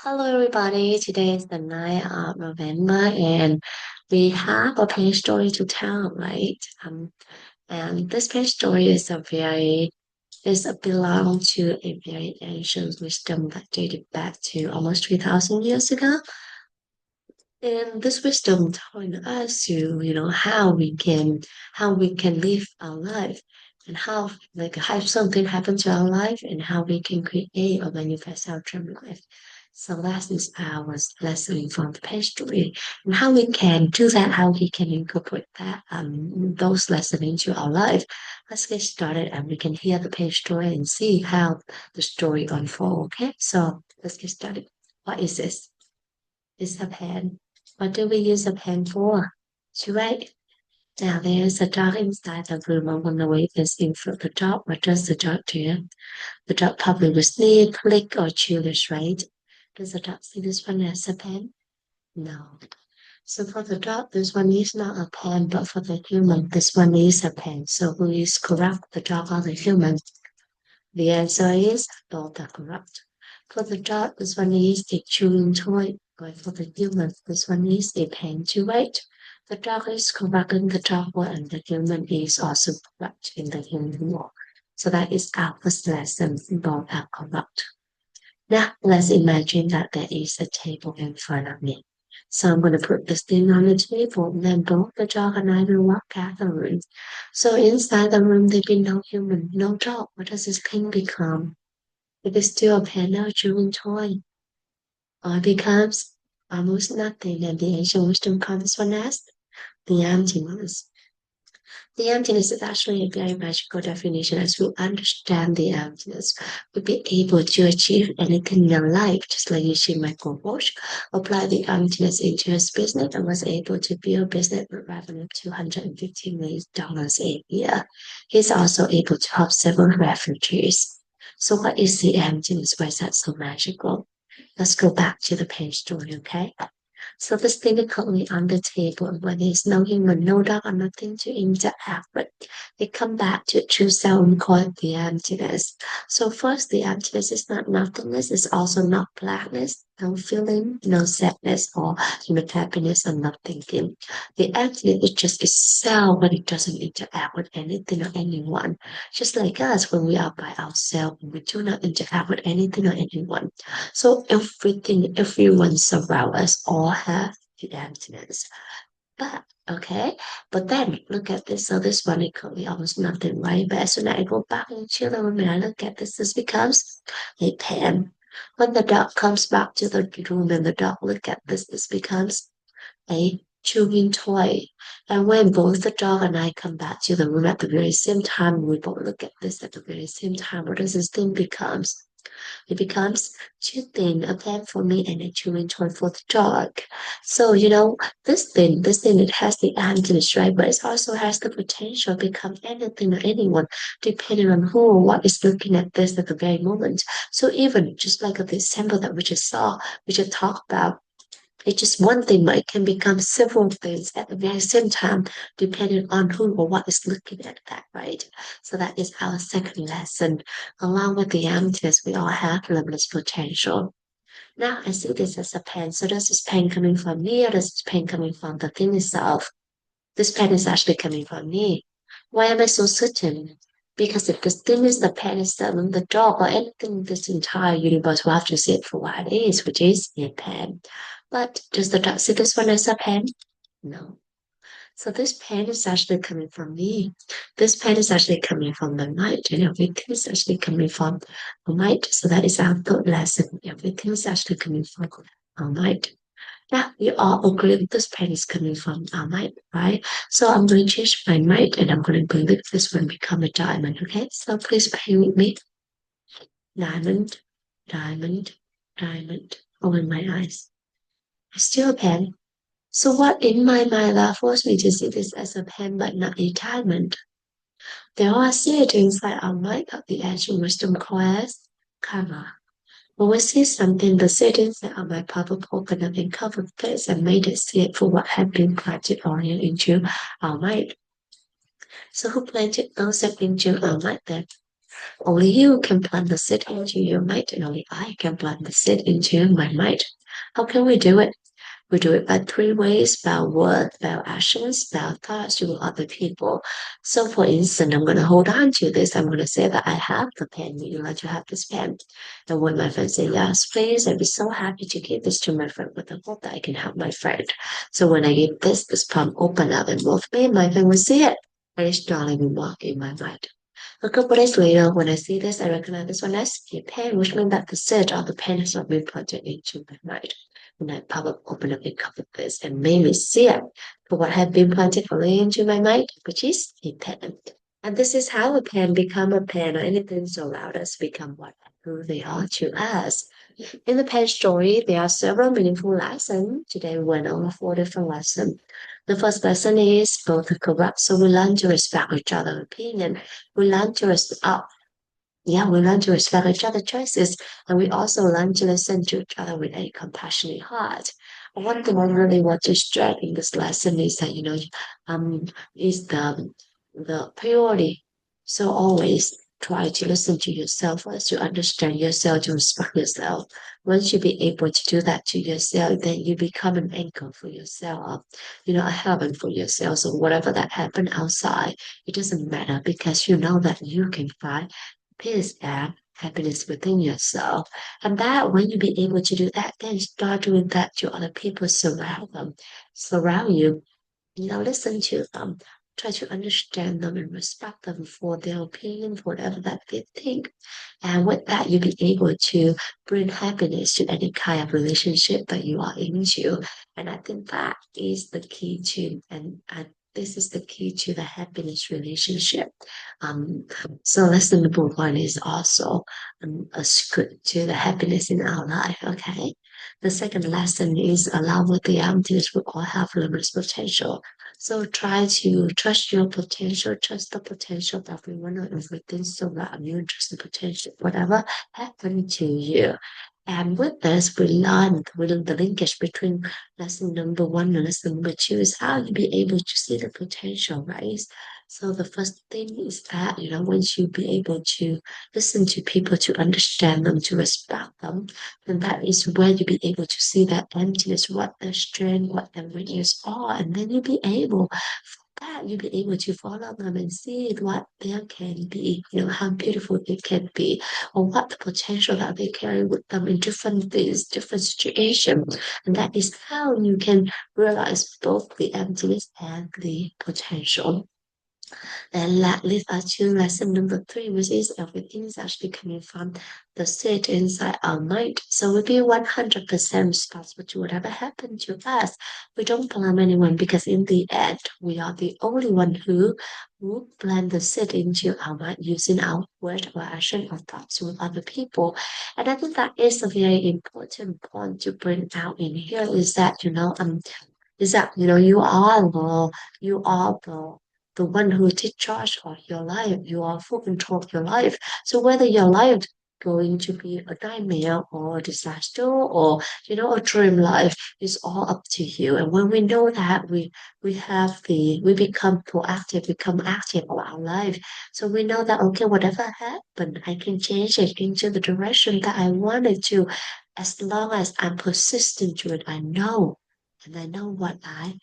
Hello, everybody. Today is the 9th of November, and we have a page story to tell, right? And this page story is belong to a very ancient wisdom that dated back to almost 3,000 years ago. And this wisdom telling us how we can live our life and how something happened to our life and how we can create or manifest our dream life. So that is our lesson from the page story and how we can do that, how we can incorporate those lessons into our life. Let's get started and we can hear the page story and see how the story unfolds. Okay, so let's get started. What is this? It's a pen. What do we use a pen for? To write. Now there's a dog inside the room. I wonder what is in front of the dog. What does the dog do? The dog probably will sneeze, click, or chew this, right? Does the dog see this one as a pen? No. So for the dog, this one is not a pen, but for the human, this one is a pen. So who is correct, the dog or the human? The answer is both are correct. For the dog, this one is a chewing toy. But for the human, this one is a pen to write. The dog is correct in the dog word, and the human is also correct in the human word. So that is our first lesson. Both are correct. Now, let's imagine that there is a table in front of me. So I'm going to put this thing on the table, and then both the dog and I will walk out the room. So inside the room, there be no human, no dog. What does this thing become? It is still a panel chewing toy. Or it becomes almost nothing, and the ancient wisdom comes one as the emptiness. The emptiness is actually a very magical definition. As we understand the emptiness, we'll be able to achieve anything in your life, just like Yushi Michael Walsh applied the emptiness into his business and was able to build a business with revenue of $250 million a year. He's also able to help several refugees. So what is the emptiness? Why is that so magical? Let's go back to the page story, okay? So this thing is currently on the table, and when there's no human, no dog, or nothing to interact with, they come back to true self and call it the emptiness. So first, the emptiness is not nothingness, it's also not blackness, no feeling, no sadness, or happiness, or not thinking. The emptiness is just itself when it doesn't interact with anything or anyone. Just like us, when we are by ourselves, we do not interact with anything or anyone. So everything, everyone around us all have the emptiness. But okay, but then look at this. So this one it could be almost nothing, right? But as soon as I go back into the room and I look at this becomes a pen. When the dog comes back to the room and the dog look at this becomes a chewing toy. And when both the dog and I come back to the room at the very same time, we both look at this at the very same time, what does this thing becomes? It becomes two things, a pen for me and a chewing toy for the dog. So, this thing, it has the emptiness, right? But it also has the potential to become anything or anyone, depending on who or what is looking at this at the very moment. So even just like the example that we just saw, we just talked about, it's just one thing, but it can become several things at the very same time, depending on who or what is looking at that, right? So that is our second lesson. Along with the emptiness, we all have limitless potential. Now I see this as a pen. So does this pen coming from me or does this pen coming from the thing itself? This pen is actually coming from me. Why am I so certain? Because if this thing is the pen itself, then the dog or anything in this entire universe will have to see it for what it is, which is a pen. But does the dog see this one as a pen? No. So this pen is actually coming from me. This pen is actually coming from the night, and everything is actually coming from the night. So that is our third lesson. Everything is actually coming from our night. Yeah, we all agree that this pen is coming from our mind, right? So I'm going to change my mind and I'm going to believe this will become a diamond, okay? So please pay with me. Diamond, diamond, diamond. Open my eyes. It's still a pen. So what in my mind that forced me to see this as a pen but not a diamond? There are seeds inside our mind that the ancient wisdom calls karma. When we see something, the settings that are my probable could have been covered place and made it see it for what had been planted earlier into our mind. So who planted those that into our mind then? Only you can plant the seed into your mind, and only I can plant the seed into my mind. How can we do it? We do it by three ways: by words, by actions, by thoughts to other people. So, for instance, I'm going to hold on to this. I'm going to say that I have the pen. Would you like to have this pen? And when my friend say yes, please, I'd be so happy to give this to my friend with the hope that I can help my friend. So when I give this palm open up and both me and my friend will see it. And it's darling remark in my mind. A couple days later, when I see this, I recognize this one as a pen, which means that the seed of the pen has not been planted into my mind. When I pop up, open up a cup of this and made me see it for what had been planted fully into my mind, which is a pen. And this is how a pen become a pen or anything so loud as become what who they are to us. In the pen story, there are several meaningful lessons. Today we went over four different lessons. The first lesson is both corrupt, so we learn to respect each other's opinion. We learn to respect, we learn to respect each other's choices, and we also learn to listen to each other with a compassionate heart. One thing I really want to stress in this lesson is that um, is the priority. So always try to listen to yourself first, to understand yourself, to respect yourself. Once you be able to do that to yourself, then you become an anchor for yourself, a heaven for yourself. So whatever that happened outside, it doesn't matter because you know that you can find peace and happiness within yourself. And that when you be able to do that, then start doing that to other people surround you, listen to them, try to understand them and respect them for their opinion, for whatever that they think. And with that, you'll be able to bring happiness to any kind of relationship that you are into. And I think that is the key to, and this is the key to the happiness relationship. Um, so lesson number one is also a script to the happiness in our life. Okay. The second lesson is allow with the emptiness. We all have limitless potential. So try to trust your potential, trust the potential of everyone or everything surround you, trust the potential, whatever happened to you. And with this, we learn the linkage between lesson number one and lesson number two is how you be able to see the potential, right? So the first thing is that, once you be able to listen to people, to understand them, to respect them, then that is where you be able to see that emptiness, what their strength, what their weakness are, and then you'll be able that you'll be able to follow them and see what there can be, how beautiful it can be, or what the potential that they carry with them in different things, different situations. And that is how you can realize both the emptiness and the potential. And that leads us to lesson number three, which is everything is actually coming from the seed inside our mind. So we be 100% responsible to whatever happened to us. We don't blame anyone because in the end, we are the only one who plant the seed into our mind using our word or action or thoughts with other people. And I think that is a very important point to bring out in here is that you are the one who take charge of your life. You are full control of your life. So whether your life going to be a nightmare or a disaster or a dream life is all up to you. And when we know that we become proactive, become active of our life. So we know that okay, whatever happened, I can change it into the direction that I wanted to, as long as I'm persistent to it. I know what I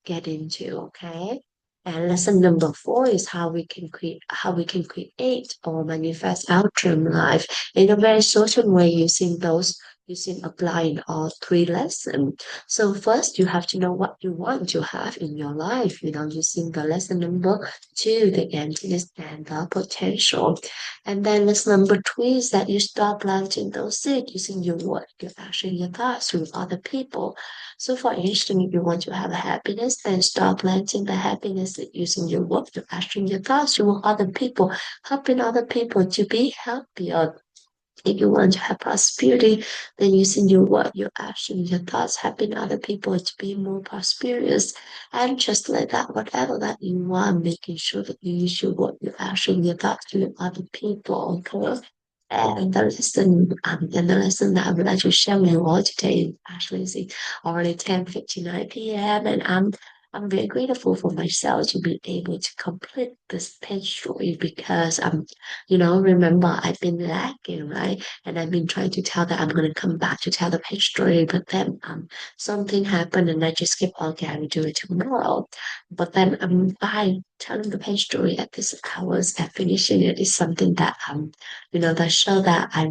get into, okay? And lesson number four is how we can create or manifest our dream life in a very certain way using applying all three lessons. So first you have to know what you want to have in your life, using the lesson number two, the emptiness and the potential. And then lesson number three is that you start planting those seeds using your work, your action, your thoughts with other people. So for instance, if you want to have happiness, then start planting the happiness using your work, your action, your thoughts with other people, helping other people to be happier. If you want to have prosperity, then using your work, your action, your thoughts, helping other people to be more prosperous. And just like that, whatever that you want, making sure that you use your work, your action, your thoughts to other people. Okay? And the lesson that I would like to share with you all today actually is already 10:59 p.m. and I'm very grateful for myself to be able to complete this page story because remember I've been lacking, right? And I've been trying to tell that I'm gonna come back to tell the page story, but then something happened and I just kept okay, I will do it tomorrow. But then by telling the page story at this hours and finishing it is something that that show that I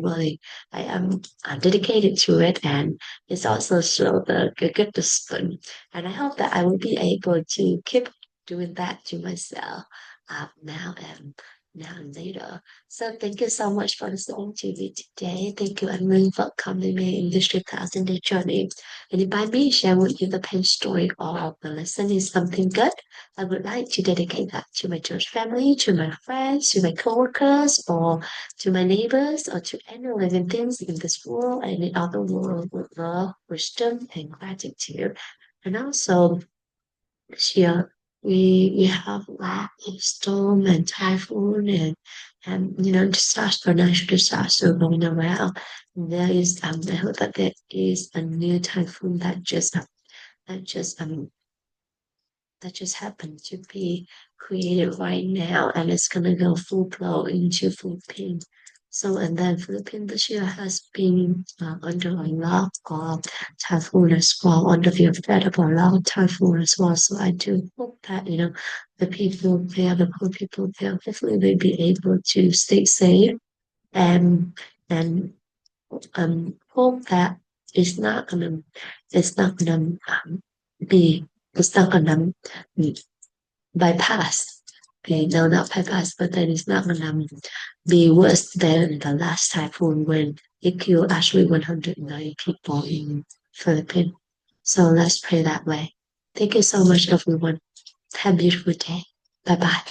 am dedicated to it, and it's also show the good discipline. And I hope that I will be able to keep doing that to myself now and later. So thank you so much for listening to me today. Thank you, Emily, for coming me in this 3,000-day journey. And if by me share with you the pain story or the lesson is something good, I would like to dedicate that to my church family, to my friends, to my coworkers, or to my neighbors, or to any living things in this world and in other world with love, wisdom, and gratitude. And also, this year we have like a storm and typhoon and disaster, natural disaster going around. There is I hope that there is a new typhoon that just that just happened to be created right now, and it's gonna go full blow into Philippines. So, and then Philippines this year has been under a lot of typhoon as well, under the effect of a lot of typhoon as well. So I do hope that, the people there, the poor people there, hopefully they'll be able to stay safe and hope that it's not gonna, it's not gonna be, it's not gonna bypass. Okay, no, not bypass, but then it's not gonna be worse than the last typhoon when it killed actually 190 people in Philippines. So let's pray that way. Thank you so much, everyone. Have a beautiful day. Bye bye.